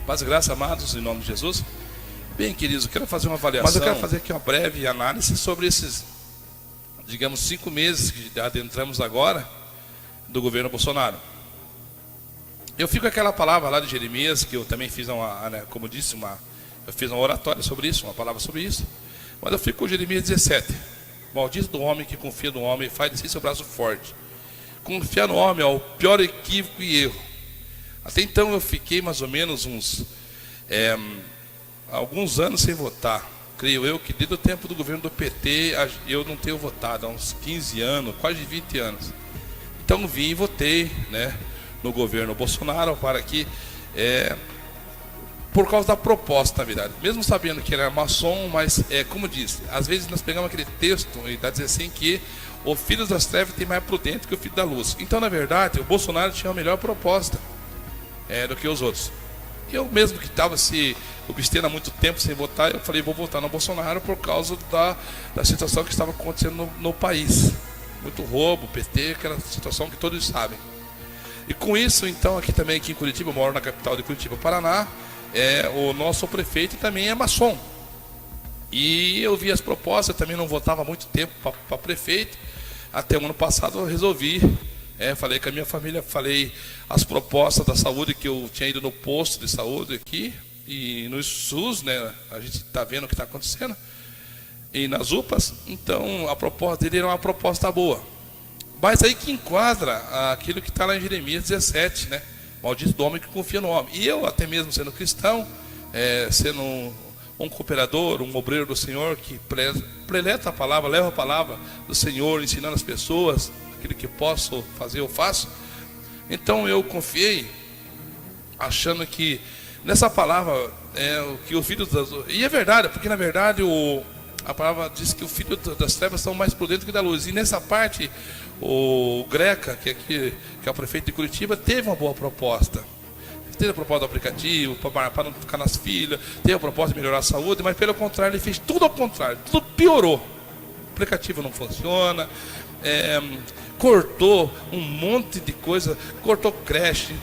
Paz e graça, amados, em nome de Jesus. Bem, queridos, eu quero fazer uma avaliação. Mas eu quero fazer aqui uma breve análise sobre esses, digamos, 5 meses que adentramos agora do governo Bolsonaro. Eu fico com aquela palavra lá de Jeremias, que eu também fiz como disse, eu fiz uma oratória sobre isso, uma palavra sobre isso. Mas eu fico com Jeremias 17. Maldito do homem que confia no homem e faz de si seu braço forte. Confiar no homem é o pior equívoco e erro. Até então eu fiquei mais ou menos alguns anos sem votar. Creio eu que desde o tempo do governo do PT eu não tenho votado, há uns 15 anos, quase 20 anos. Então vim e votei, né, no governo Bolsonaro para que, por causa da proposta, na verdade. Mesmo sabendo que ele era maçom, mas como disse, às vezes nós pegamos aquele texto e está dizendo assim que o filho das trevas tem mais prudente que o filho da luz. Então, na verdade, o Bolsonaro tinha a melhor proposta do que os outros. Eu mesmo que estava se obstendo há muito tempo sem votar, eu falei, vou votar no Bolsonaro por causa da situação que estava acontecendo no país. Muito roubo, PT, aquela situação que todos sabem. E com isso, então, aqui em Curitiba, eu moro na capital de Curitiba, Paraná, o nosso prefeito também é maçom. E eu vi as propostas, eu também não votava há muito tempo para prefeito. Até o ano passado eu resolvi, falei com a minha família, falei as propostas da saúde, que eu tinha ido no posto de saúde aqui, e no SUS, né, a gente está vendo o que está acontecendo, e nas UPAs. Então a proposta dele era uma proposta boa. Mas aí que enquadra aquilo que está lá em Jeremias 17, né? Maldito do homem que confia no homem. E eu, até mesmo sendo cristão, sendo um cooperador, um obreiro do Senhor, que preleta a palavra, leva a palavra do Senhor, ensinando as pessoas, aquilo que posso fazer, eu faço. Então eu confiei, achando que nessa palavra, que os filhos das... E é verdade, porque na verdade a palavra diz que o filho das trevas são mais prudentes que da luz. E nessa parte, o Greca, que é o prefeito de Curitiba, teve uma boa proposta. Teve a proposta do aplicativo, para não ficar nas filas, teve a proposta de melhorar a saúde, mas pelo contrário, ele fez tudo ao contrário, tudo piorou. O aplicativo não funciona, cortou um monte de coisa, cortou creche,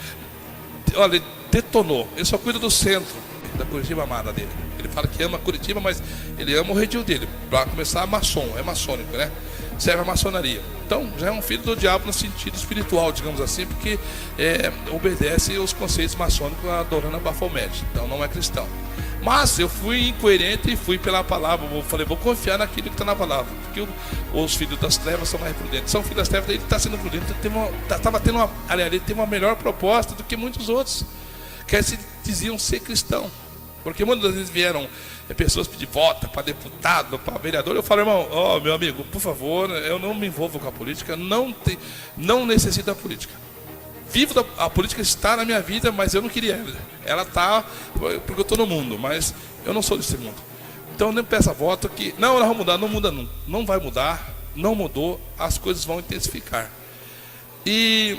olha, detonou. Ele só cuida do centro da Curitiba amada dele. Ele fala que ama Curitiba, mas ele ama o redil dele. Para começar, é maçônico, né? Serve a maçonaria. Então, já é um filho do diabo no sentido espiritual, digamos assim, porque obedece os conceitos maçônicos adorando a Baphomet. Então, não é cristão. Mas eu fui incoerente e fui pela palavra. Eu falei, vou confiar naquilo que está na palavra, porque os filhos das trevas são mais prudentes. São filhos das trevas, ele está sendo prudente. Ele teve uma melhor proposta do que muitos outros que se diziam ser cristão. Porque muitas vezes vieram pessoas pedir voto para deputado, para vereador. Eu falo, irmão, meu amigo, por favor, eu não me envolvo com a política, não necessito da política. A política está na minha vida, mas eu não queria ela. Ela está porque eu estou no mundo, mas eu não sou desse mundo. Então nem peça voto que, não, nós vamos mudar, não muda não. Não vai mudar, não mudou, as coisas vão intensificar. E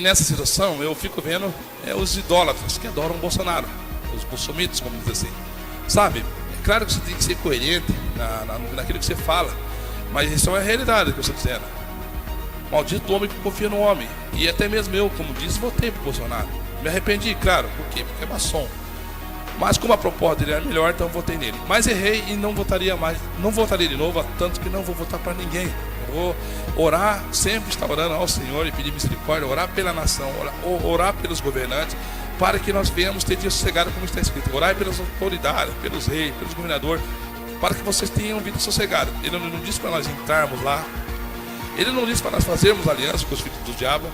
nessa situação eu fico vendo os idólatras que adoram o Bolsonaro. Os bolsomitos, como diz assim, sabe? É claro que você tem que ser coerente naquilo que você fala, mas isso é uma realidade que eu estou dizendo. Maldito homem que confia no homem. E até mesmo eu, como disse, votei para o Bolsonaro. Me arrependi, claro, por quê? Porque é maçom. Mas como a proposta dele era melhor, então eu votei nele. Mas errei e não votaria mais, não votaria de novo, tanto que não vou votar para ninguém. Eu vou orar, sempre estar orando ao Senhor e pedir misericórdia, orar pela nação, orar pelos governantes, para que nós venhamos ter dia sossegado, como está escrito. Orar pelas autoridades, pelos reis, pelos governadores, para que vocês tenham vida sossegada. Ele não disse para nós entrarmos lá. Ele não disse para nós fazermos aliança com os filhos do diabo.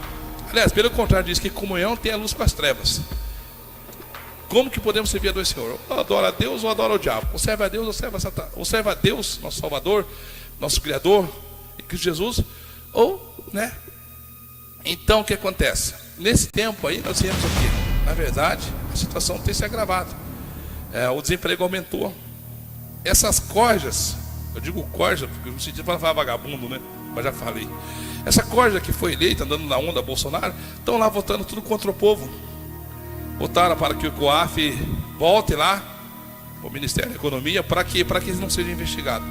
Aliás, pelo contrário, diz que comunhão tem a luz com as trevas. Como que podemos servir a dois senhores? Ou adora a Deus ou adora o diabo. Ou serve a Deus ou serve a Satanás. Ou serve a Deus, nosso Salvador, nosso Criador, em Cristo Jesus. Ou, né? Então, o que acontece? Nesse tempo aí, nós viemos aqui. Na verdade, a situação tem se agravado. O desemprego aumentou. Essas corjas, eu digo corja, porque no sentido para falar vagabundo, né? Mas já falei. Essa corja que foi eleita, andando na onda Bolsonaro, estão lá votando tudo contra o povo. Votaram para que o COAF volte lá, o Ministério da Economia, para que eles não sejam investigados.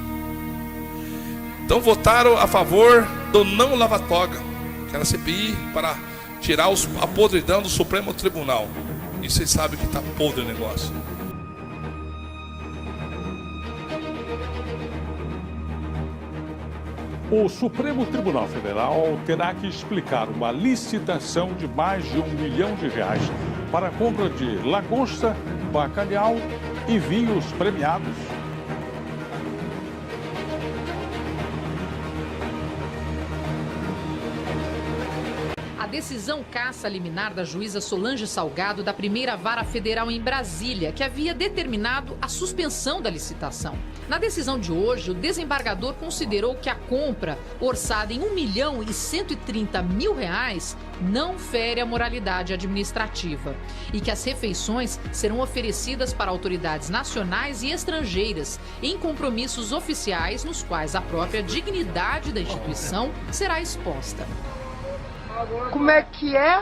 Então votaram a favor do não lava-toga, que era a CPI, para tirar a podridão do Supremo Tribunal. E vocês sabem que está podre o negócio. O Supremo Tribunal Federal terá que explicar uma licitação de mais de R$1 milhão para a compra de lagosta, bacalhau e vinhos premiados. A decisão caça-liminar da juíza Solange Salgado da Primeira Vara Federal em Brasília, que havia determinado a suspensão da licitação. Na decisão de hoje, o desembargador considerou que a compra, orçada em R$1.130.000, não fere a moralidade administrativa e que as refeições serão oferecidas para autoridades nacionais e estrangeiras em compromissos oficiais nos quais a própria dignidade da instituição será exposta. Como é que é?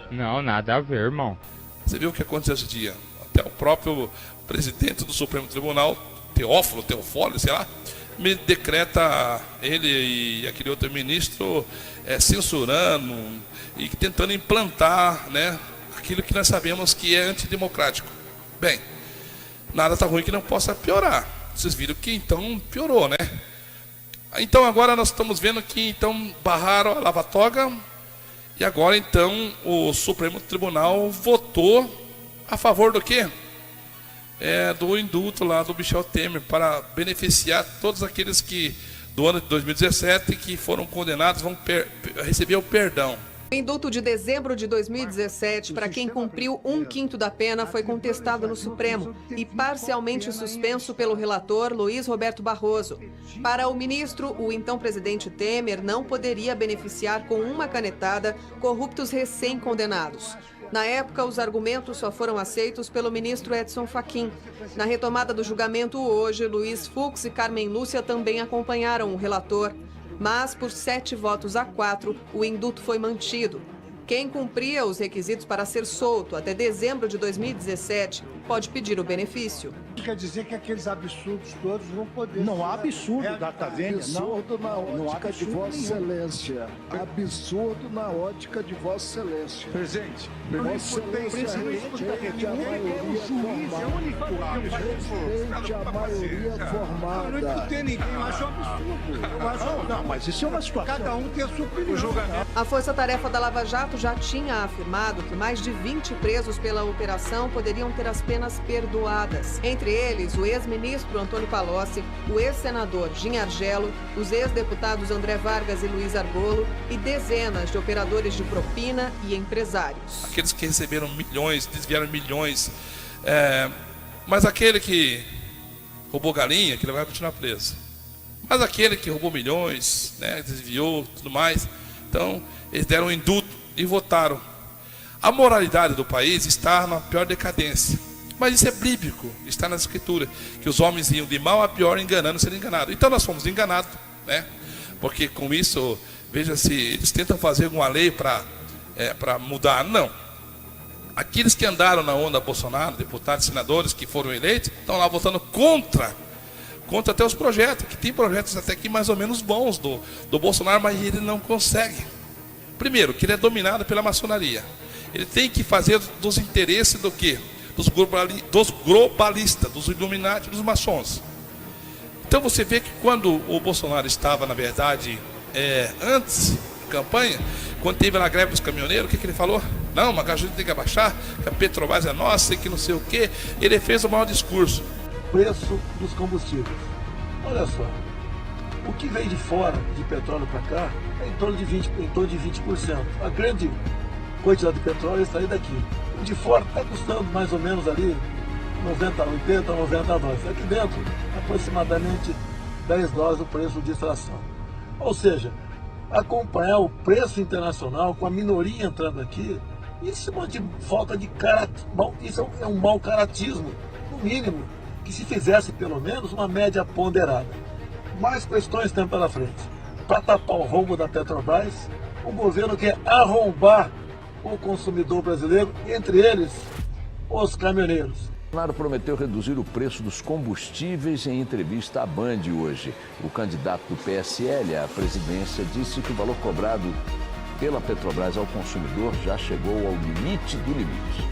Não, nada a ver, irmão. Você viu o que aconteceu esse dia? Até o próprio presidente do Supremo Tribunal, Teófilo, sei lá, me decreta ele e aquele outro ministro censurando e tentando implantar, né, aquilo que nós sabemos que é antidemocrático. Bem, nada está ruim que não possa piorar. Vocês viram que então piorou, né? Então agora nós estamos vendo que então barraram a lava-toga e agora então o Supremo Tribunal votou a favor do quê? Do indulto lá do Michel Temer para beneficiar todos aqueles que do ano de 2017 que foram condenados vão receber o perdão. O indulto de dezembro de 2017 para quem cumpriu 1/5 da pena foi contestado no Supremo e parcialmente suspenso pelo relator Luiz Roberto Barroso. Para o ministro, o então presidente Temer não poderia beneficiar com uma canetada corruptos recém-condenados. Na época, os argumentos só foram aceitos pelo ministro Edson Fachin. Na retomada do julgamento hoje, Luiz Fux e Carmen Lúcia também acompanharam o relator. Mas, por 7-4, o indulto foi mantido. Quem cumpria os requisitos para ser solto até dezembro de 2017 pode pedir o benefício. Quer dizer que aqueles absurdos todos vão poder... Não há absurdo da Tavênia. Absurdo na ótica de Vossa Excelência. Absurdo na ótica de Vossa Excelência. Presidente, Vossa Excelência respeite a maioria formada. Respeite a maioria formada. Eu não escutei ninguém, eu acho absurdo. Não, mas isso é uma situação. Cada um tem a sua opinião. A Força Tarefa da Lava Jato já tinha afirmado que mais de 20 presos pela operação poderiam ter as penas perdoadas. Entre eles, o ex-ministro Antônio Palocci, o ex-senador Gin Argello, os ex-deputados André Vargas e Luiz Argolo e dezenas de operadores de propina e empresários. Aqueles que receberam milhões, desviaram milhões, mas aquele que roubou galinha, que ele vai continuar preso. Mas aquele que roubou milhões, né, desviou, tudo mais, então eles deram um indulto e votaram. A moralidade do país está na pior decadência. Mas isso é bíblico, está na escritura, que os homens iam de mal a pior enganando, sendo enganados. Então nós fomos enganados, né? Porque com isso, veja se eles tentam fazer alguma lei para mudar. Não. Aqueles que andaram na onda Bolsonaro, deputados e senadores que foram eleitos, estão lá votando contra até os projetos, que tem projetos até que mais ou menos bons do Bolsonaro, mas ele não consegue. Primeiro, que ele é dominado pela maçonaria. Ele tem que fazer dos interesses do quê? Dos globalistas, dos Illuminati, dos maçons. Então você vê que quando o Bolsonaro estava, na verdade, antes da campanha, quando teve a greve dos caminhoneiros, o que ele falou? Não, mas a gasolina tem que abaixar, que a Petrobras é nossa e que não sei o quê. Ele fez o maior discurso. Preço dos combustíveis. Olha só, o que vem de fora de petróleo para cá é em torno de 20%. A grande quantidade de petróleo está aí daqui. O de fora está custando mais ou menos ali 80, 90 dólares. Aqui dentro, aproximadamente 10 dólares o preço de extração. Ou seja, acompanhar o preço internacional com a minoria entrando aqui, isso é de falta de caráter. Isso é um mau caratismo, no mínimo, que se fizesse pelo menos uma média ponderada. Mais questões tem pela frente. Para tapar o rombo da Petrobras, o governo quer arrombar o consumidor brasileiro, entre eles os caminhoneiros. Bolsonaro prometeu reduzir o preço dos combustíveis em entrevista à Band hoje. O candidato do PSL à presidência disse que o valor cobrado pela Petrobras ao consumidor já chegou ao limite do limite.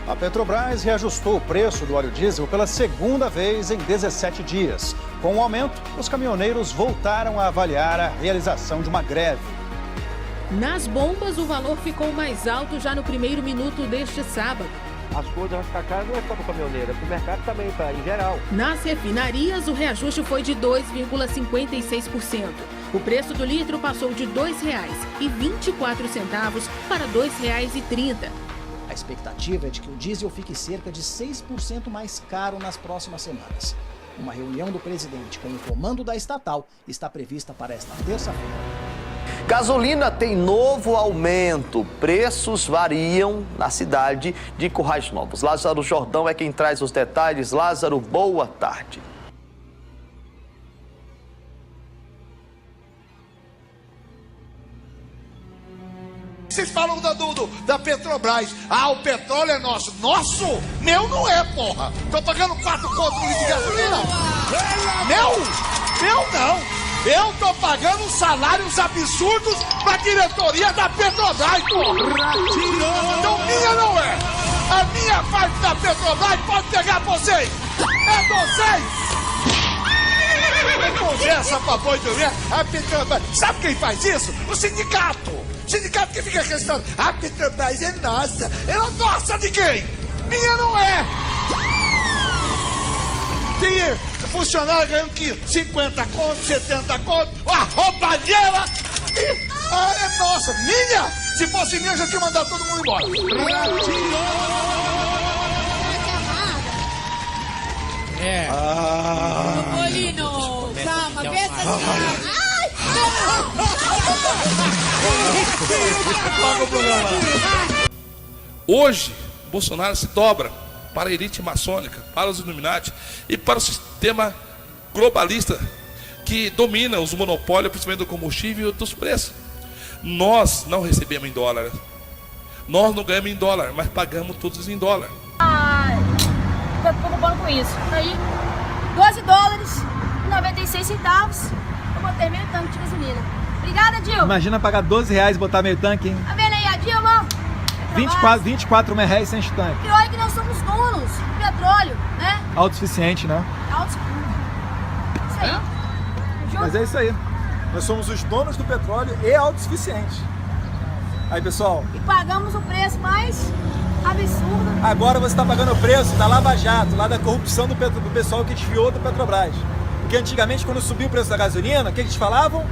A Petrobras reajustou o preço do óleo diesel pela segunda vez em 17 dias. Com o aumento, os caminhoneiros voltaram a avaliar a realização de uma greve. Nas bombas, o valor ficou mais alto já no primeiro minuto deste sábado. As coisas vão ficar caras não é só para o caminhoneiro, é para o mercado também, em geral. Nas refinarias, o reajuste foi de 2,56%. O preço do litro passou de R$ 2,24 para R$ 2,30. A expectativa é de que o diesel fique cerca de 6% mais caro nas próximas semanas. Uma reunião do presidente com o comando da estatal está prevista para esta terça-feira. Gasolina tem novo aumento. Preços variam na cidade de Currais Novos. Lázaro Jordão é quem traz os detalhes. Lázaro, boa tarde. Vocês falam da Petrobras. Ah, o petróleo é nosso. Nosso? Meu não é, porra. Tô pagando 4 contos de gasolina. Meu? Meu não. Eu tô pagando salários absurdos pra diretoria da Petrobras, porra. Então minha não é. A minha parte da Petrobras pode pegar vocês. É vocês. Conversa pra boi dormir. A Petrobras. Sabe quem faz isso? O sindicato. O sindicato que fica questão. A Petrobras é nossa. Ela é nossa de quem? Minha não é. Tem funcionário ganhando que 50 contos, 70 contos. A roubalheira. É nossa. Minha? Se fosse minha, eu já tinha mandado todo mundo embora. É. Molino, calma, pensa assim. Hoje, Bolsonaro se dobra para a elite maçônica, para os Illuminati e para o sistema globalista que domina os monopólios, principalmente do combustível e dos preços. Nós não recebemos em dólar. Nós não ganhamos em dólar, mas pagamos todos em dólar. Tô preocupando com isso. Aí, 12 dólares, 96 centavos, eu botei meio tanque de gasolina. Obrigada, Dilma. Imagina pagar 12 reais e botar meio tanque, hein? Tá vendo aí a Dilma? 24 reais sem tanque. E olha que nós somos donos do petróleo, né? Autossuficiente, né? Isso aí. Mas é isso aí. Nós somos os donos do petróleo e autossuficientes. Aí, pessoal. E pagamos o preço mais absurdo. Agora você está pagando o preço da Lava Jato, lá da corrupção do pessoal que desviou do Petrobras. Porque antigamente, quando subiu o preço da gasolina, o que eles falavam?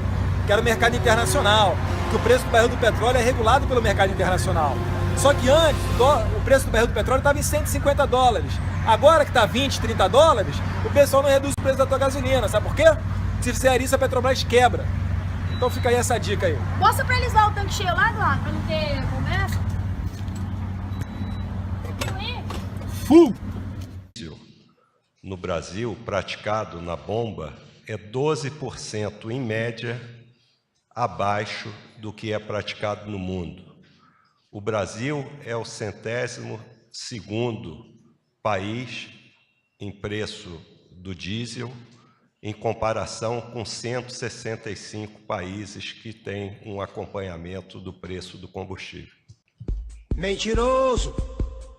Que era o mercado internacional, que o preço do barril do petróleo é regulado pelo mercado internacional. Só que antes, o preço do barril do petróleo estava em 150 dólares. Agora que está 20, 30 dólares, o pessoal não reduz o preço da tua gasolina. Sabe por quê? Se fizer isso, a Petrobras quebra. Então fica aí essa dica aí. Mostra pra eles lá o tanque cheio lá, Eduardo, pra não ter conversa. Full! No Brasil, praticado na bomba, é 12% em média abaixo do que é praticado no mundo. O Brasil é o 102º país em preço do diesel, em comparação com 165 países que têm um acompanhamento do preço do combustível. Mentiroso!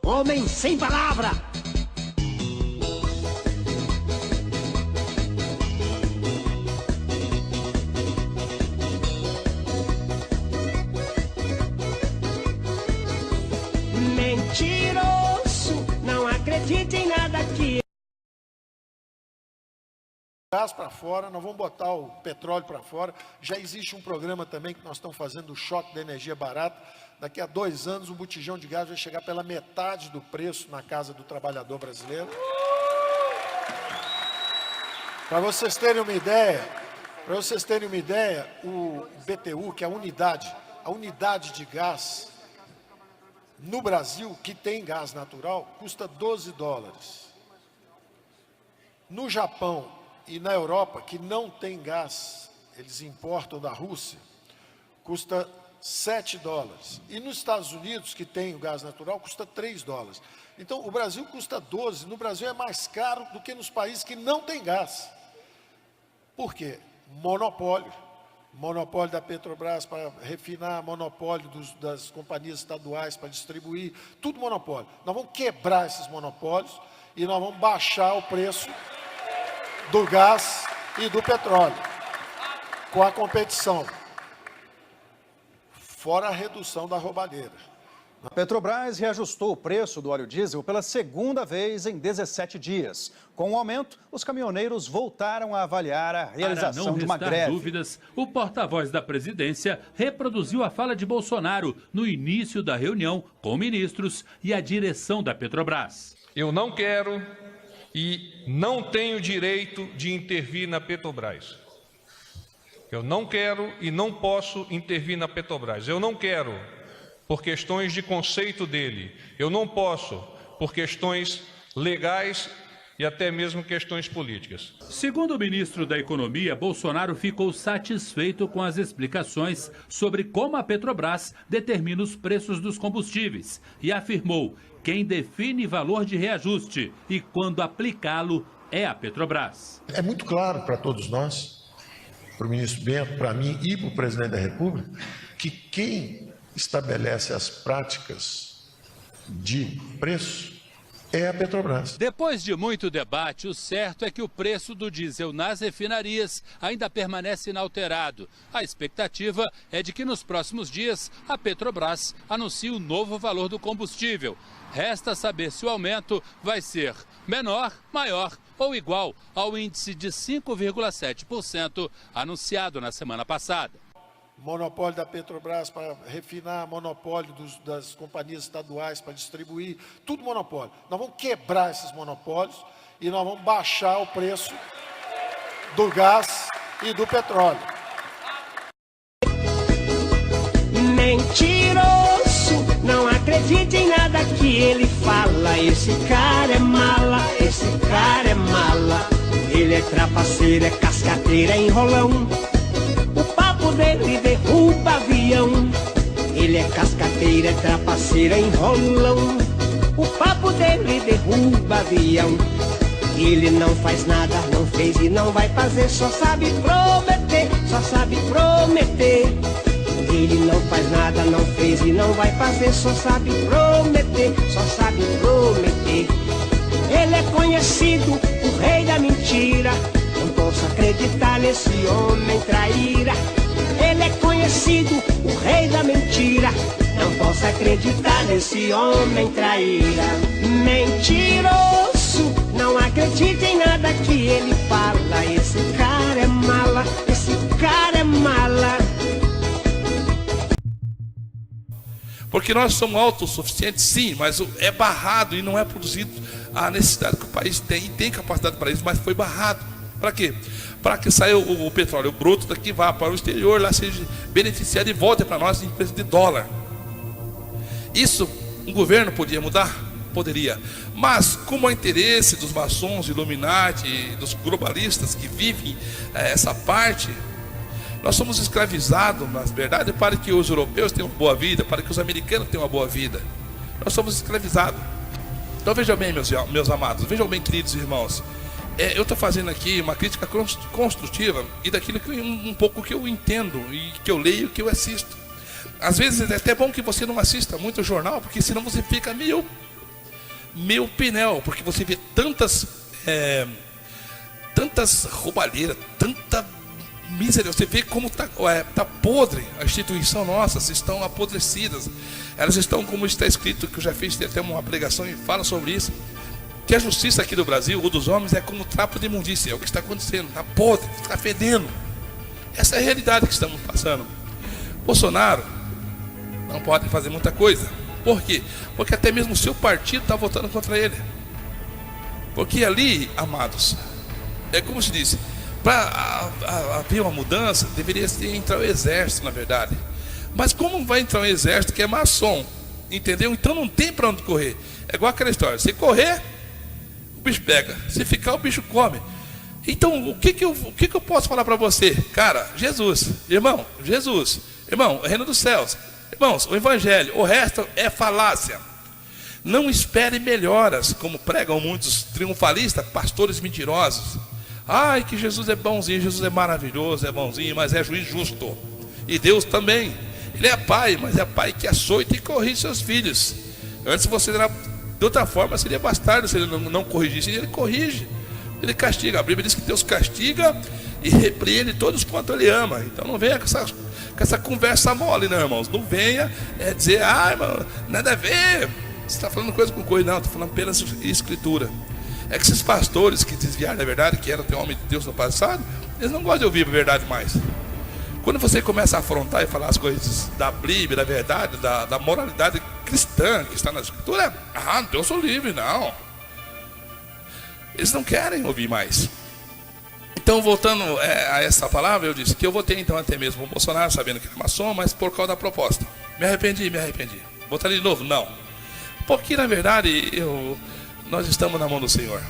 Homem sem palavra! Mentiroso! Não acredite em nada que... Gás para fora, nós vamos botar o petróleo para fora. Já existe um programa também que nós estamos fazendo, o choque da energia barata. Daqui a 2 anos, um botijão de gás vai chegar pela metade do preço na casa do trabalhador brasileiro. Para vocês terem uma ideia, o BTU, que é a unidade de gás no Brasil, que tem gás natural, custa 12 dólares. No Japão e na Europa, que não tem gás, eles importam da Rússia, custa $7. E nos Estados Unidos, que tem o gás natural, custa $3. Então, o Brasil custa 12. No Brasil é mais caro do que nos países que não têm gás. Por quê? Monopólio. Monopólio da Petrobras para refinar, monopólio das companhias estaduais para distribuir, tudo monopólio. Nós vamos quebrar esses monopólios e nós vamos baixar o preço do gás e do petróleo, com a competição, fora a redução da roubalheira. A Petrobras reajustou o preço do óleo diesel pela segunda vez em 17 dias. Com o aumento, os caminhoneiros voltaram a avaliar a realização de uma greve. Para não restar dúvidas, o porta-voz da presidência reproduziu a fala de Bolsonaro no início da reunião com ministros e a direção da Petrobras. Eu não quero e não tenho direito de intervir na Petrobras. Eu não quero e não posso intervir na Petrobras. Eu não quero por questões de conceito dele. Eu não posso por questões legais e até mesmo questões políticas. Segundo o ministro da Economia, Bolsonaro ficou satisfeito com as explicações sobre como a Petrobras determina os preços dos combustíveis e afirmou: quem define valor de reajuste e quando aplicá-lo é a Petrobras. É muito claro para todos nós, para o ministro Bento, para mim e para o presidente da República, que quem estabelece as práticas de preço é a Petrobras. Depois de muito debate, o certo é que o preço do diesel nas refinarias ainda permanece inalterado. A expectativa é de que nos próximos dias a Petrobras anuncie o novo valor do combustível. Resta saber se o aumento vai ser menor, maior ou igual ao índice de 5,7% anunciado na semana passada. Monopólio da Petrobras para refinar, monopólio das companhias estaduais para distribuir, tudo monopólio. Nós vamos quebrar esses monopólios e nós vamos baixar o preço do gás e do petróleo. Mentiroso, não acredite em nada que ele fala. Esse cara é mala, esse cara é mala. Ele é trapaceiro, é cascateiro, é enrolão. O papo dele derruba avião. Ele é cascateiro, é trapaceiro, é enrolão. O papo dele derruba avião. Ele não faz nada, não fez e não vai fazer. Só sabe prometer, só sabe prometer. Ele não faz nada, não fez e não vai fazer. Só sabe prometer, só sabe prometer. Ele é conhecido, o rei da mentira. Não posso acreditar nesse homem traíra. Ele é conhecido, o rei da mentira. Não posso acreditar nesse homem traíra. Mentiroso, não acredite em nada que ele fala. Esse cara é mala, esse cara é mala. Porque nós somos autossuficientes, sim, mas é barrado e não é produzido a necessidade que o país tem, e tem capacidade para isso, mas foi barrado. Para quê? Para que saia o petróleo bruto daqui, vá para o exterior, lá seja beneficiado e volte para nós em preço de dólar. Isso um governo podia mudar? Poderia. Mas como é interesse dos maçons, Illuminati, dos globalistas que vivem essa parte, nós somos escravizados, na verdade, para que os europeus tenham uma boa vida, para que os americanos tenham uma boa vida. Nós somos escravizados. Então vejam bem, meus amados, vejam bem, queridos irmãos. Eu estou fazendo aqui uma crítica construtiva e daquilo que um pouco que eu entendo e que eu leio, que eu assisto. Às vezes é até bom que você não assista muito jornal, porque senão você fica meio pinel, porque você vê tantas roubalheiras, tanta miséria. Você vê como tá podre a instituição nossa, estão apodrecidas. Elas estão, como está escrito, que eu já fiz até uma pregação e fala sobre isso, que a justiça aqui do Brasil, ou dos homens, é como trapo de imundícia. É o que está acontecendo, está podre, está fedendo. Essa é a realidade que estamos passando. Bolsonaro não pode fazer muita coisa. Por quê? Porque até mesmo o seu partido está votando contra ele. Porque ali, amados, é como se disse, para haver uma mudança, deveria entrar o exército, na verdade. Mas como vai entrar um exército que é maçom? Entendeu? Então não tem para onde correr. É igual aquela história, se correr, o bicho pega, se ficar, o bicho come. Então o que eu posso falar para você? Cara, Jesus, irmão, Jesus, Irmão, o reino dos céus. Irmãos, o evangelho, o resto é falácia. Não espere melhoras, como pregam muitos triunfalistas, pastores mentirosos. Ai, que Jesus é bonzinho, Jesus é maravilhoso, é bonzinho, mas é juiz justo. E Deus também. Ele é pai, mas é pai que açoita e corrige seus filhos. Antes você era de outra forma, seria bastardo se ele não corrigisse. Ele corrige, ele castiga. A Bíblia diz que Deus castiga e repreende todos quanto ele ama. Então não venha com essa conversa mole, não, irmãos. Não venha dizer, irmão, nada a ver. Você está falando coisa com coisa. Não, estou falando apenas escritura. É que esses pastores que desviaram da verdade, que eram ter homem de Deus no passado, eles não gostam de ouvir a verdade mais. Quando você começa a afrontar e falar as coisas da Bíblia, da verdade, da moralidade cristã que está na escritura, Deus sou livre, não. Eles não querem ouvir mais. Então, voltando a essa palavra, eu disse que eu votei então até mesmo o Bolsonaro, sabendo que era maçom, mas por causa da proposta. Me arrependi. Votaria de novo? Não. Porque, na verdade, nós estamos na mão do Senhor.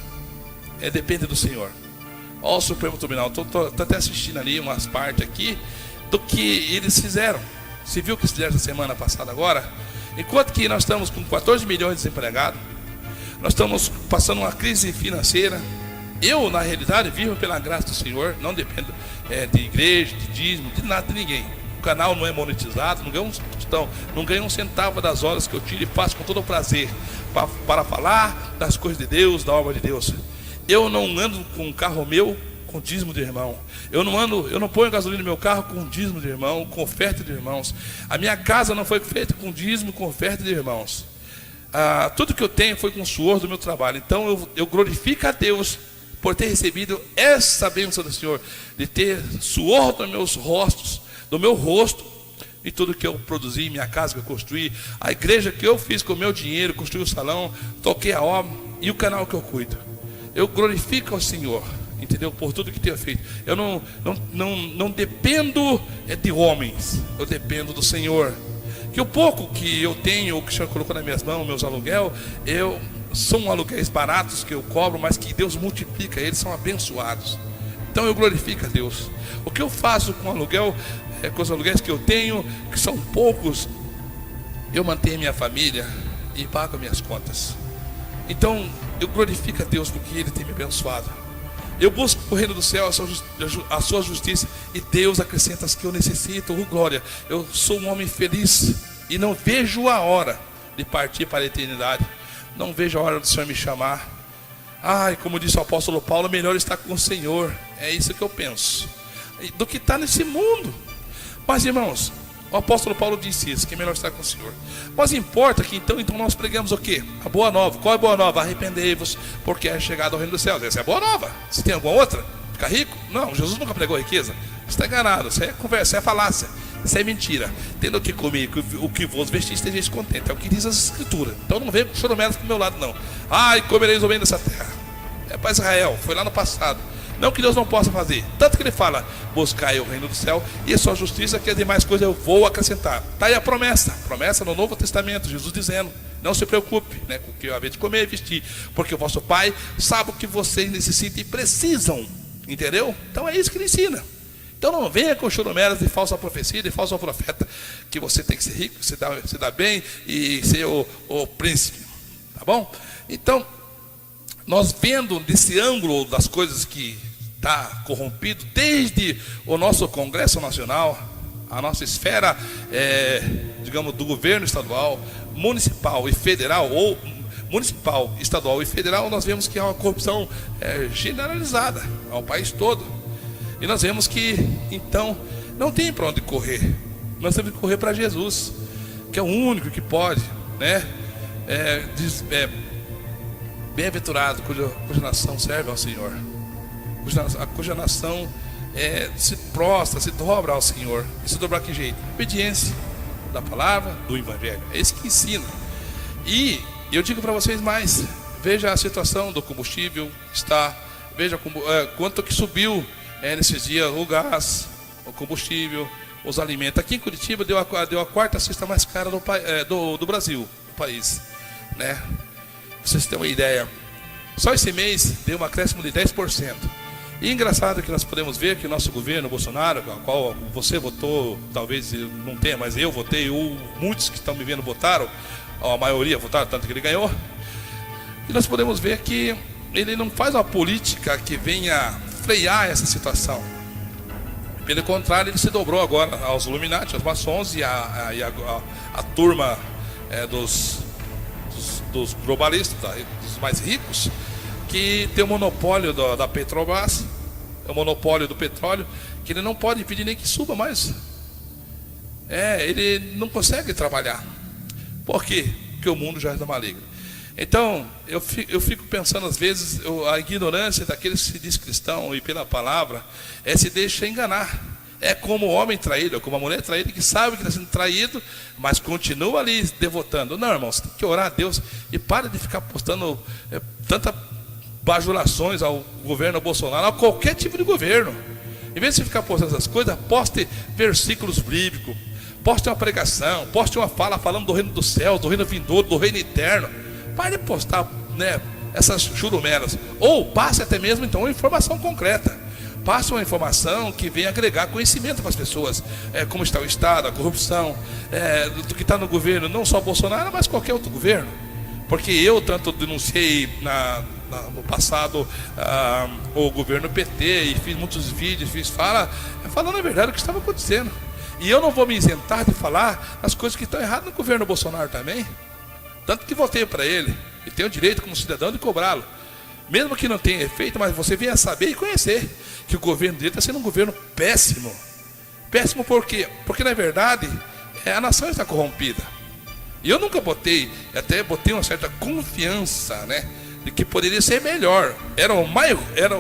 Depende do Senhor. Olha o Supremo Tribunal. Estou até assistindo ali umas partes aqui do que eles fizeram. Você viu o que eles fizeram essa semana passada agora? Enquanto que nós estamos com 14 milhões de desempregados, nós estamos passando uma crise financeira. Eu, na realidade, vivo pela graça do Senhor. Não dependo de igreja, de dízimo, de nada, de ninguém. O canal não é monetizado, não ganho um centavo das horas que eu tiro e faço com todo o prazer para falar das coisas de Deus, da obra de Deus. Eu não ando com um carro meu com dízimo de irmão. Eu não ponho gasolina no meu carro com dízimo de irmão, com oferta de irmãos. A minha casa não foi feita com dízimo, com oferta de irmãos. Tudo que eu tenho foi com o suor do meu trabalho. Então eu glorifico a Deus por ter recebido essa bênção do Senhor, de ter suor do meu rosto, e tudo que eu produzi, minha casa que eu construí, a igreja que eu fiz com o meu dinheiro, construí o salão, toquei a obra e o canal que eu cuido. Eu glorifico ao Senhor, entendeu? Por tudo que tenho feito. Eu não dependo de homens, eu dependo do Senhor. Que o pouco que eu tenho, o que o Senhor colocou nas minhas mãos, meus aluguel, são aluguéis baratos que eu cobro, mas que Deus multiplica, eles são abençoados. Então eu glorifico a Deus. O que eu faço com aluguel, com os aluguéis que eu tenho, que são poucos, eu mantenho minha família e pago minhas contas. Então eu glorifico a Deus porque Ele tem me abençoado. Eu busco o reino do céu, a sua justiça, e Deus acrescenta as que eu necessito. Glória, eu sou um homem feliz e não vejo a hora de partir para a eternidade. Não vejo a hora do Senhor me chamar. Como disse o apóstolo Paulo, melhor estar com o Senhor. É isso que eu penso, do que está nesse mundo. Mas, irmãos, o apóstolo Paulo disse isso, que é melhor estar com o Senhor. Mas importa que então nós pregamos o quê? A boa nova. Qual é a boa nova? Arrependei-vos, porque é chegado ao reino dos céus. Essa é a boa nova. Se tem alguma outra? Ficar rico? Não, Jesus nunca pregou riqueza. Você está enganado, isso é conversa, isso é falácia, isso é mentira. Tendo o que comer, o que vos vestir, esteja contente. É o que diz as escrituras. Então não venha com chorumelas para o meu lado, não. Comereis o bem dessa terra. É para Israel, foi lá no passado. Não que Deus não possa fazer. Tanto que Ele fala, buscai o reino do céu e a sua justiça, que as demais coisas eu vou acrescentar. Está aí a promessa no Novo Testamento, Jesus dizendo, não se preocupe com o que eu haver de comer e vestir, porque o vosso Pai sabe o que vocês necessitam e precisam. Entendeu? Então é isso que Ele ensina. Então não venha com chorumelas de falsa profecia, de falso profeta, que você tem que ser rico, se dar bem e ser o príncipe. Tá bom? Então, nós vendo desse ângulo das coisas que está corrompido, desde o nosso Congresso Nacional, a nossa esfera, digamos, do governo estadual, municipal e federal, ou municipal, estadual e federal, nós vemos que há uma corrupção generalizada ao país todo. E nós vemos que, então, não tem para onde correr. Nós temos que correr para Jesus, que é o único que pode, bem-aventurado cuja nação serve ao Senhor, cuja nação se prostra, se dobra ao Senhor. E se dobrar que jeito? Obediência da palavra, do Evangelho. É isso que ensina. E eu digo para vocês mais, veja a situação do combustível, veja quanto que subiu nesses dias o gás, o combustível, os alimentos. Aqui em Curitiba deu a quarta cesta mais cara do Brasil, do país, né? Pra vocês terem uma ideia, só esse mês deu um acréscimo de 10%. E engraçado que nós podemos ver que o nosso governo, Bolsonaro, a qual você votou, talvez não tenha, mas eu votei, ou muitos que estão me vendo votaram, a maioria votaram, tanto que ele ganhou. E nós podemos ver que ele não faz uma política que venha frear essa situação. Pelo contrário, ele se dobrou agora aos Illuminati, aos maçons e a turma dos globalistas, dos mais ricos, que tem o monopólio da Petrobras, é o monopólio do petróleo, que ele não pode pedir nem que suba mais. Ele não consegue trabalhar. Por quê? Porque o mundo já está maligno. Então, eu fico pensando às vezes, a ignorância daqueles que se diz cristão e pela palavra, se deixa enganar. É como o homem traído, como a mulher traída, que sabe que está sendo traído, mas continua ali devotando. Não, irmãos, tem que orar a Deus e para de ficar postando tanta bajulações ao governo Bolsonaro, a qualquer tipo de governo. Em vez de ficar postando essas coisas, poste versículos bíblicos, poste uma pregação, poste uma fala falando do reino dos céus, do reino vindouro, do reino eterno. Pare de postar, essas churumelas. Ou passe até mesmo então uma informação concreta. Passe uma informação que venha agregar conhecimento para as pessoas. Como está o Estado, a corrupção, do que está no governo, não só Bolsonaro, mas qualquer outro governo. Porque eu tanto denunciei no passado o governo PT e fiz muitos vídeos, falando a verdade do que estava acontecendo. E eu não vou me isentar de falar as coisas que estão erradas no governo Bolsonaro também. Tanto que votei para ele e tenho o direito como cidadão de cobrá-lo. Mesmo que não tenha efeito, mas você venha saber e conhecer que o governo dele está sendo um governo péssimo. Péssimo por quê? Porque na verdade a nação está corrompida. E eu nunca botei uma certa confiança, de que poderia ser melhor. Era o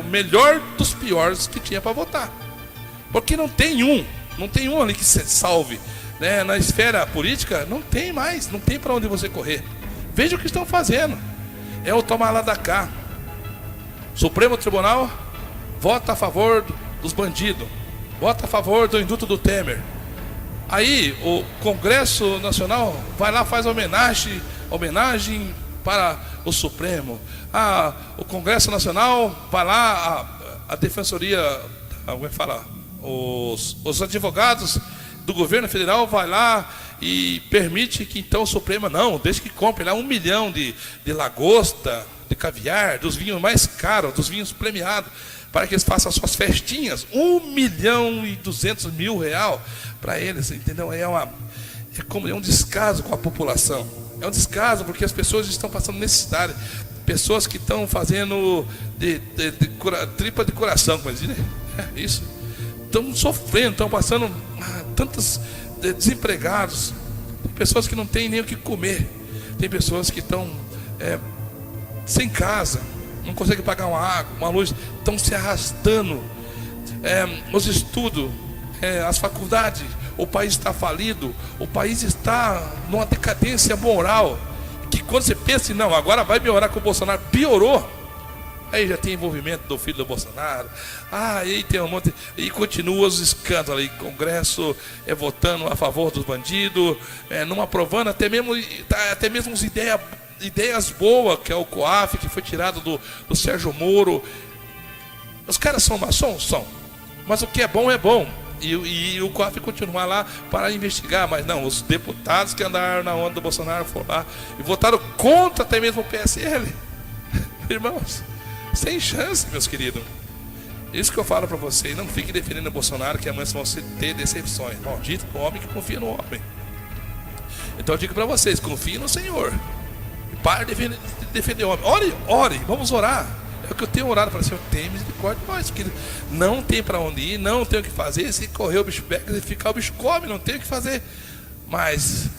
melhor dos piores que tinha para votar. Porque não tem um ali que se salve. Na esfera política, não tem mais, não tem para onde você correr. Veja o que estão fazendo. É o tomar lá da cá. Supremo Tribunal vota a favor dos bandidos, vota a favor do indulto do Temer. Aí o Congresso Nacional vai lá, faz homenagem para o Supremo. O Congresso Nacional vai lá, a Defensoria, como é que fala? Os advogados do governo federal vai lá e permite que então o Supremo, desde que compre lá 1 milhão de lagosta, de caviar, dos vinhos mais caros, dos vinhos premiados, para que eles façam as suas festinhas, 1.200.000 reais para eles, entendeu? É um descaso com a população, é um descaso porque as pessoas estão passando necessidade, pessoas que estão fazendo tripa de coração, como dizem, isso, estão sofrendo, estão passando tantos desempregados, tem pessoas que não têm nem o que comer, tem pessoas que estão sem casa, não conseguem pagar uma água, uma luz, estão se arrastando. Os estudos, as faculdades, o país está falido, o país está numa decadência moral, que quando você pensa, não, agora vai melhorar com o Bolsonaro, piorou. Aí já tem envolvimento do filho do Bolsonaro, aí tem um monte, e continua os escândalos aí, Congresso votando a favor dos bandidos, não aprovando, até mesmo as ideias boas, que é o COAF, que foi tirado do Sérgio Moro. Os caras são maçons? São. Mas o que é bom, e o COAF continuar lá para investigar, mas não, os deputados que andaram na onda do Bolsonaro foram lá e votaram contra até mesmo o PSL. Irmãos, sem chance, meus queridos. Isso que eu falo para vocês, não fiquem defendendo o Bolsonaro, que amanhã vão ter decepções. Maldito o homem que confia no homem. Então eu digo para vocês, confiem no Senhor. Pare de defender o homem. Ore, vamos orar. É o que eu tenho orado para o Senhor, tem misericórdia de nós, porque não tem para onde ir, não tem o que fazer. Se correr o bicho pega, se ficar o bicho come, não tem o que fazer. Mas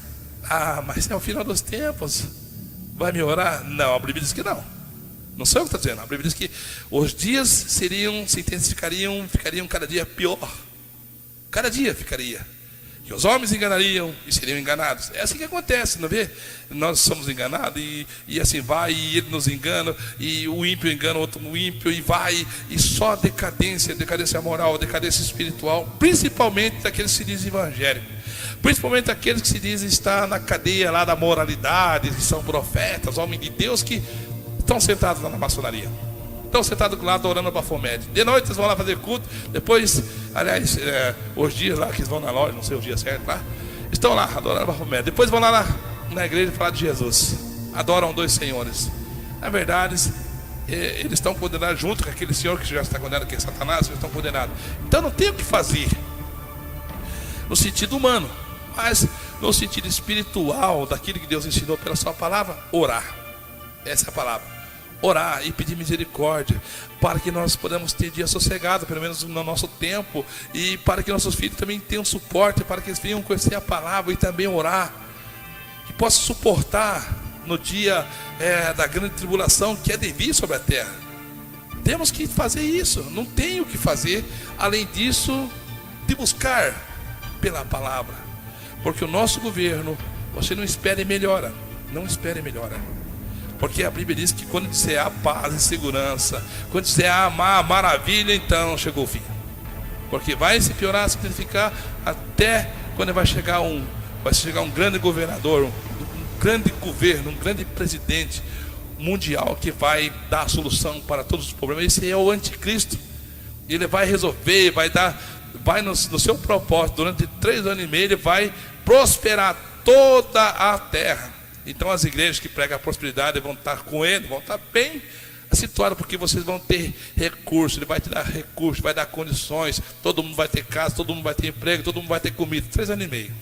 é o final dos tempos. Vai me orar? Não, a Bíblia diz que não. Não sei o que está dizendo. A Bíblia diz que os dias se intensificariam, ficariam cada dia pior. Cada dia ficaria. Que os homens enganariam e seriam enganados. É assim que acontece, não vê? Nós somos enganados e assim vai, e ele nos engana, e o ímpio engana o ímpio, e vai, e só decadência moral, decadência espiritual, principalmente daqueles que se dizem evangélicos, principalmente aqueles que se dizem estar na cadeia lá da moralidade, que são profetas, homens de Deus, que estão sentados lá na maçonaria. Estão sentados lá orando para Baphomet. De noite eles vão lá fazer culto. Depois, aliás, os dias lá que eles vão na loja, não sei o dia certo lá, estão lá adorando Baphomet. Depois vão lá na igreja falar de Jesus. Adoram dois senhores. Na verdade, eles estão condenados junto com aquele senhor que já está condenado, que é Satanás, eles estão condenados. Então não tem o que fazer no sentido humano, mas no sentido espiritual, daquilo que Deus ensinou pela sua palavra, orar. Essa é a palavra. Orar e pedir misericórdia, para que nós podamos ter dia sossegado, pelo menos no nosso tempo, e para que nossos filhos também tenham suporte, para que eles venham conhecer a palavra e também orar, que possam suportar no dia da grande tribulação que é de vir sobre a terra. Temos que fazer isso, não tem o que fazer, além disso, de buscar pela palavra, porque o nosso governo, você não espere melhora, não espere melhora. Porque a Bíblia diz que quando disser a paz e segurança, quando disser a maravilha, então chegou o fim. Porque vai se piorar, se simplificar, até quando vai chegar um grande governador, um grande governo, um grande presidente mundial que vai dar a solução para todos os problemas. Esse é o anticristo. Ele vai resolver, vai no seu propósito, durante 3 anos e meio, ele vai prosperar toda a terra. Então as igrejas que pregam a prosperidade vão estar com ele, vão estar bem situadas, porque vocês vão ter recursos, ele vai te dar recursos, vai dar condições, todo mundo vai ter casa, todo mundo vai ter emprego, todo mundo vai ter comida. 3 anos e meio.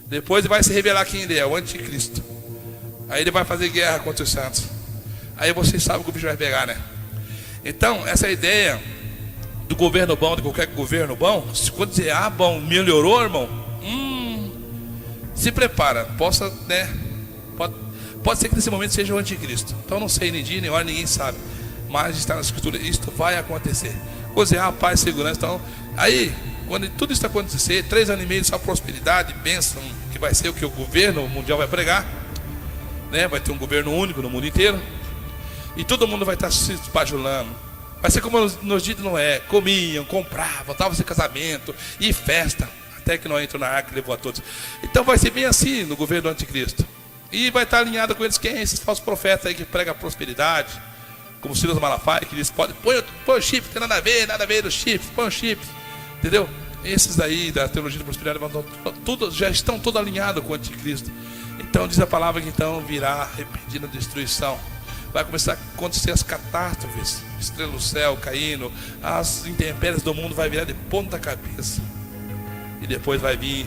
Depois ele vai se revelar quem ele é, o anticristo. Aí ele vai fazer guerra contra os santos. Aí vocês sabem que o bicho vai pegar, né? Então, essa ideia do governo bom, de qualquer governo bom, se quando dizer, bom, melhorou, irmão, se prepara, pode ser que nesse momento seja o anticristo. Então não sei nem dia, nem hora, ninguém sabe. Mas está na escritura, isto vai acontecer. Cozinhar, paz, segurança. Então, aí, quando tudo isso acontecer, 3 anos e meio de só prosperidade, bênção, que vai ser o que o governo mundial vai pregar, né? Vai ter um governo único no mundo inteiro. E todo mundo vai estar se bajulando. Vai ser como nos dias de Noé, comiam, compravam, davam-se casamento e festa. Até que Noé entrou na arca e levou a todos. Então vai ser bem assim no governo do anticristo. E vai estar alinhado com eles quem? Esses falsos profetas aí que pregam a prosperidade, como Silas Malafaia, que diz, põe o chip, tem nada a ver do chip, põe o chip, entendeu? Esses aí da teologia da prosperidade já estão todos alinhados com o anticristo. Então diz a palavra que então virá repentina destruição. Vai começar a acontecer as catástrofes, estrela do céu caindo, as intempéries do mundo vai virar de ponta cabeça. E depois vai vir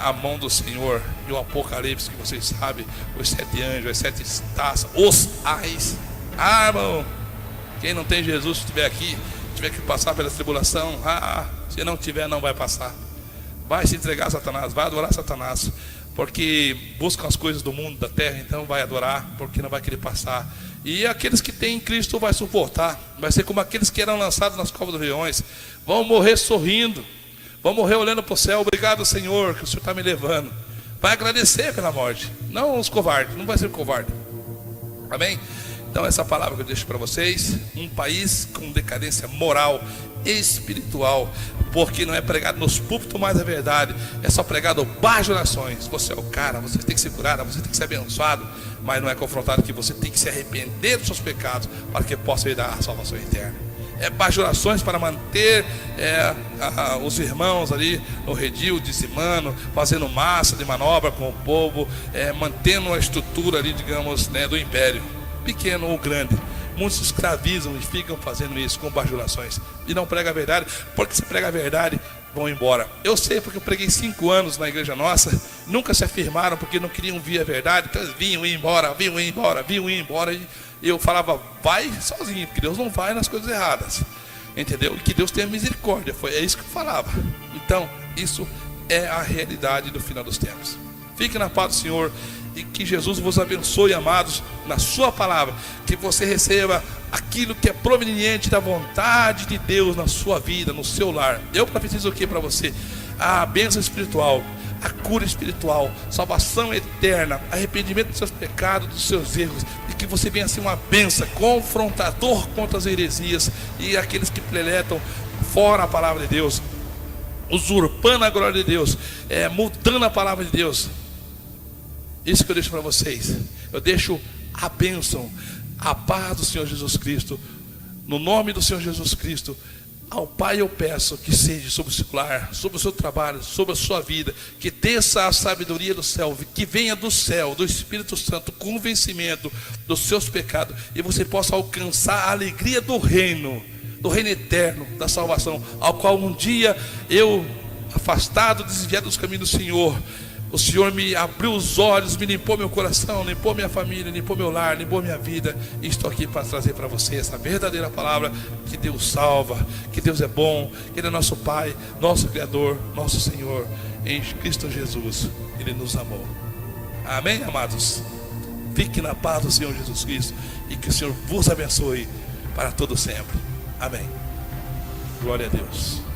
a mão do Senhor e o Apocalipse, que vocês sabem, os 7 anjos, as 7 taças, os ais. Irmão, quem não tem Jesus, se estiver aqui, tiver que passar pela tribulação, se não tiver, não vai passar. Vai se entregar a Satanás, vai adorar Satanás, porque buscam as coisas do mundo, da terra, então vai adorar, porque não vai querer passar. E aqueles que têm em Cristo vai suportar. Vai ser como aqueles que eram lançados nas covas dos leões, vão morrer sorrindo, vão morrer olhando para o céu. Obrigado, Senhor, que o Senhor está me levando. Vai agradecer pela morte, não os covardes, não vai ser covarde. Amém? Então essa palavra que eu deixo para vocês, um país com decadência moral e espiritual, porque não é pregado nos púlpitos mais a verdade, é só pregado bajulações. Você é o cara, você tem que ser curado, você tem que ser abençoado, mas não é confrontado que você tem que se arrepender dos seus pecados para que possa dar a salvação eterna. É bajulações para manter os irmãos ali no redil, dizimando, fazendo massa de manobra com o povo, mantendo a estrutura ali, digamos, né, do império, pequeno ou grande. Muitos escravizam e ficam fazendo isso com bajulações e não pregam a verdade, porque se prega a verdade, vão embora. Eu sei, porque eu preguei 5 anos na igreja nossa, nunca se afirmaram porque não queriam vir a verdade, então eles vinham ir embora, e eu falava, vai sozinho, porque Deus não vai nas coisas erradas, entendeu? E que Deus tenha misericórdia, é isso que eu falava. Então, isso é a realidade do final dos tempos. Fique na paz do Senhor e que Jesus vos abençoe, amados, na sua palavra, que você receba aquilo que é proveniente da vontade de Deus na sua vida, no seu lar. Eu profetizo o que para você? A bênção espiritual, a cura espiritual, salvação eterna, arrependimento dos seus pecados, dos seus erros, e que você venha ser uma bênção, confrontador contra as heresias e aqueles que preletam fora a palavra de Deus, usurpando a glória de Deus, mudando a palavra de Deus. Isso que eu deixo para vocês. Eu deixo a bênção A paz do Senhor Jesus Cristo, no nome do Senhor Jesus Cristo, ao Pai eu peço que seja sobre o circular, sobre o seu trabalho, sobre a sua vida, que desça a sabedoria do céu, que venha do céu, do Espírito Santo, convencimento dos seus pecados, e você possa alcançar a alegria do reino eterno, da salvação, ao qual um dia eu, afastado, desviado dos caminhos do Senhor, o Senhor me abriu os olhos, me limpou meu coração, limpou minha família, limpou meu lar, limpou minha vida. E estou aqui para trazer para você essa verdadeira palavra, que Deus salva, que Deus é bom, que Ele é nosso Pai, nosso Criador, nosso Senhor. Em Cristo Jesus, Ele nos amou. Amém, amados? Fique na paz do Senhor Jesus Cristo e que o Senhor vos abençoe para todo sempre. Amém. Glória a Deus.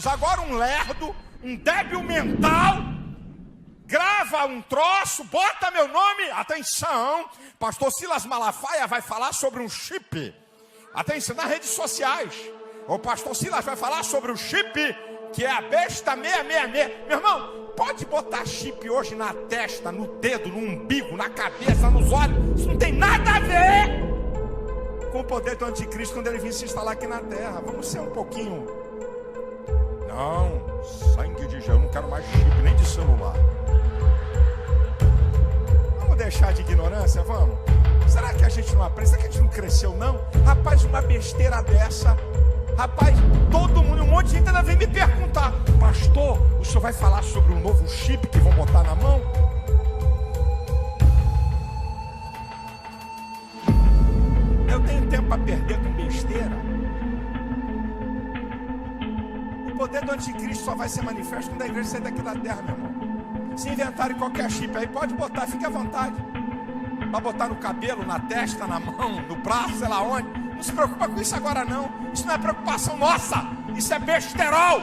Agora um lerdo, um débil mental, grava um troço, bota meu nome, atenção, pastor Silas Malafaia vai falar sobre um chip, atenção, nas redes sociais, o pastor Silas vai falar sobre o chip, que é a besta 666, meu irmão, pode botar chip hoje na testa, no dedo, no umbigo, na cabeça, nos olhos, isso não tem nada a ver com o poder do anticristo quando ele vir se instalar aqui na terra. Vamos ser um pouquinho... Não, sangue de Jesus, eu não quero mais chip nem de celular. Vamos deixar de ignorância, vamos? Será que a gente não aprende? Será que a gente não cresceu, não? Rapaz, uma besteira dessa. Rapaz, todo mundo, um monte de gente ainda vem me perguntar: pastor, o senhor vai falar sobre um novo chip que vão botar na mão? Eu tenho tempo para perder com besteira? O poder do anticristo só vai ser manifesto quando a igreja sair daqui da terra, meu irmão. Se inventarem qualquer chip aí, pode botar, fique à vontade. Vai botar no cabelo, na testa, na mão, no braço, sei lá onde. Não se preocupa com isso agora não. Isso não é preocupação nossa. Isso é besterol.